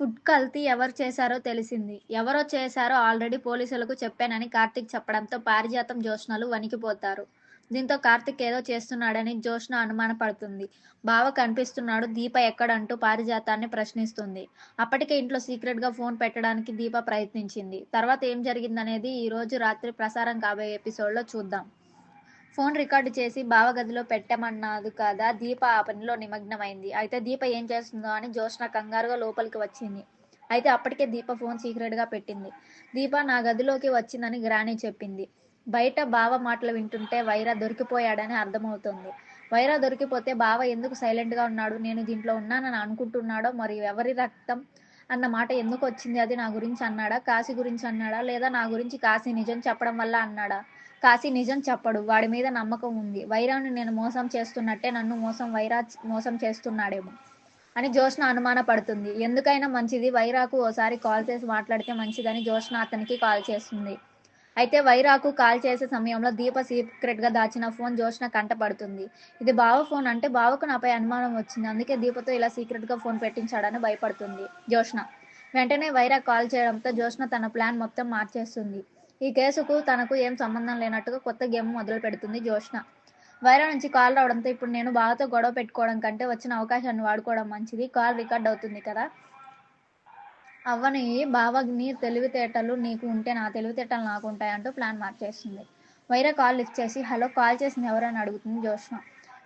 Food కల్తీ ఎవరు చేశారో తెలిసింది. ఎవరో చేశారో ఆల్రెడీ పోలీసులకు చెప్పానని కార్తీక్ చెప్పడంతో పారిజాతం, జ్యోత్స్నలు వణికిపోతారు. దీంతో కార్తీక్ ఏదో చేస్తున్నాడని జ్యోత్స్న అనుమానపడుతుంది. బావ కనిపిస్తున్నాడు, దీప ఎక్కడంటూ పారిజాతాన్ని ప్రశ్నిస్తుంది. అప్పటికే ఇంట్లో సీక్రెట్‌గా ఫోన్ పెట్టడానికి దీప ప్రయత్నించింది. తర్వాత ఏం జరిగిందనేది ఈరోజు రాత్రి ప్రసారం కాబోయే ఎపిసోడ్‌లో చూద్దాం. ఫోన్ రికార్డు చేసి బావ గదిలో పెట్టమన్నాదు కదా! దీప ఆ పనిలో నిమగ్నమైంది. అయితే దీప ఏం చేస్తుందో అని జ్యోత్స్న కంగారుగా లోపలికి వచ్చింది. అయితే అప్పటికే దీప ఫోన్ సీక్రెట్‌గా పెట్టింది. దీప నా గదిలోకి వచ్చిందని గ్రాని చెప్పింది. బయట బావ మాటలు వింటుంటే వైరా దొరికిపోయాడని అర్థమవుతోంది. వైరా దొరికిపోతే బావ ఎందుకు సైలెంట్‌గా ఉన్నాడు? నేను దీంట్లో ఉన్నానని అనుకుంటున్నాడో మరి ఎవరి రక్తం అన్న మాట ఎందుకొచ్చింది? అది నా గురించి అన్నాడా? కాశీ గురించి అన్నాడా? లేదా నా గురించి కాశీ నిజం చెప్పడం వల్ల అన్నాడా? కాశీ నిజం చెప్పడు. వాడి మీద నమ్మకం ఉంది. వైరాని నేను మోసం చేస్తున్నట్టే నన్ను వైరా మోసం చేస్తున్నాడేమో అని జ్యోత్స్న అనుమానపడుతుంది. ఎందుకైనా మంచిది వైరాకు ఓసారి కాల్ చేసి మాట్లాడితే మంచిదని జ్యోత్స్న అతనికి కాల్ చేస్తుంది. అయితే వైరాకు కాల్ చేసే సమయంలో దీప సీక్రెట్‌గా దాచిన ఫోన్ జ్యోత్స్న కంటపడుతుంది. ఇది బావ ఫోన్ అంటే బావకు నాపై అనుమానం వచ్చింది. అందుకే దీపతో ఇలా సీక్రెట్‌గా ఫోన్ పెట్టించాడని భయపడుతుంది జ్యోత్స్న. వెంటనే వైరా కాల్ చేయడంతో జ్యోత్స్న తన ప్లాన్ మొత్తం మార్చేస్తుంది. ఈ కేసుకు తనకు ఏం సంబంధం లేనట్టుగా కొత్త గేమ్ మొదలుపెడుతుంది జ్యోత్స్న. వైరా నుంచి కాల్ రావడంతో ఇప్పుడు నేను బావతో గొడవ పెట్టుకోవడం కంటే వచ్చిన అవకాశాన్ని వాడుకోవడం మంచిది. కాల్ రికార్డ్ అవుతుంది కదా! అవ్వని బావ నీ తెలివితేటలు నీకు ఉంటే నా తెలివితేటలు నాకుంటాయి అంటూ ప్లాన్ మార్చేస్తుంది. వైరా కాల్ లిఫ్ట్ చేసి హలో కాల్ చేసింది ఎవరని అడుగుతుంది జ్యోత్స్న.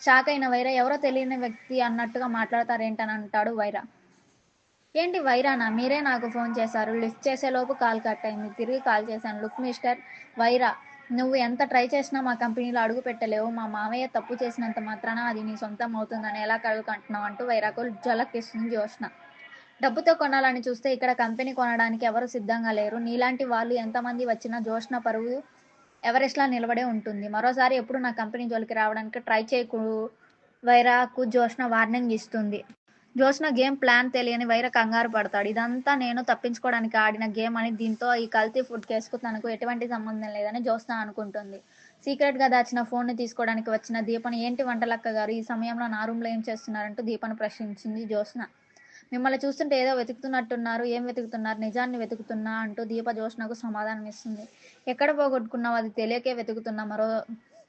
షాక్ అయిన వైరా ఎవరో తెలియని వ్యక్తి అన్నట్టుగా మాట్లాడతారేంటని అంటాడు వైరా. ఏంటి వైరానా? మీరే నాకు ఫోన్ చేశారు. లిఫ్ట్ చేసేలోపు కాల్ కట్ అయింది. తిరిగి కాల్ చేశాను. లుక్ మిస్టర్ వైరా, నువ్వు ఎంత ట్రై చేసినా మా కంపెనీలో అడుగు పెట్టలేవు. మా మామయ్య తప్పు చేసినంత మాత్రాన అది నీ సొంతం అవుతుందని ఎలా కలగంటున్నావు అంటూ వైరాకు ఝలకిస్తుంది జ్యోత్స్న. డబ్బుతో కొనాలని చూస్తే ఇక్కడ కంపెనీ కొనడానికి ఎవరు సిద్ధంగా లేరు. నీలాంటి వాళ్ళు ఎంతమంది వచ్చినా జ్యోత్స్న పరువు ఎవరెస్ట్‌లా నిలబడే ఉంటుంది. మరోసారి ఎప్పుడు నా కంపెనీ జోలికి రావడానికి ట్రై చేయకు వైరాకు జ్యోత్స్న వార్నింగ్ ఇస్తుంది. జ్యోత్స్న గేమ్ ప్లాన్ తెలియని వైరా కంగారు పడతాడు. ఇదంతా నేను తప్పించుకోవడానికి ఆడిన గేమ్ అని దీంతో ఈ కల్తీ ఫుడ్ కేసుకు తనకు ఎటువంటి సంబంధం లేదని జ్యోత్స్న అనుకుంటుంది. సీక్రెట్‌గా దాచిన ఫోన్‌ని తీసుకోవడానికి వచ్చిన దీపను ఏంటి వంటలక్క గారు ఈ సమయంలో నా రూమ్‌లో ఏం చేస్తున్నారంటూ దీపను ప్రశ్నించింది జ్యోత్స్న. మిమ్మల్ని చూస్తుంటే ఏదో వెతుకుతున్నట్టున్నారు. ఏం వెతుకుతున్నారు? నిజాన్ని వెతుకుతున్నా అంటూ దీప జ్యోత్స్నకు సమాధానమిస్తుంది. ఎక్కడ పోగొట్టుకున్నావు? అది తెలియకే వెతుకుతున్నా. మరో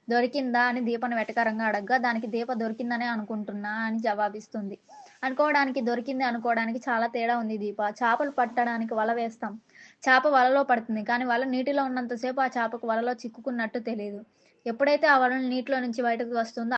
దొరికిందా అని దీపను వెటకారంగా అడగ్గా దానికి దీప దొరికిందనే అనుకుంటున్నా అని జవాబిస్తుంది. అనుకోవడానికి దొరికింది అనుకోవడానికి చాలా తేడా ఉంది దీప. చేపలు పట్టడానికి వల వేస్తాం. చేప వలలో పడుతుంది. కానీ వల నీటిలో ఉన్నంతసేపు ఆ చేపకు వలలో చిక్కుకున్నట్టు తెలీదు. ఎప్పుడైతే ఆ వల నీటిలో నుంచి బయటకు వస్తుందో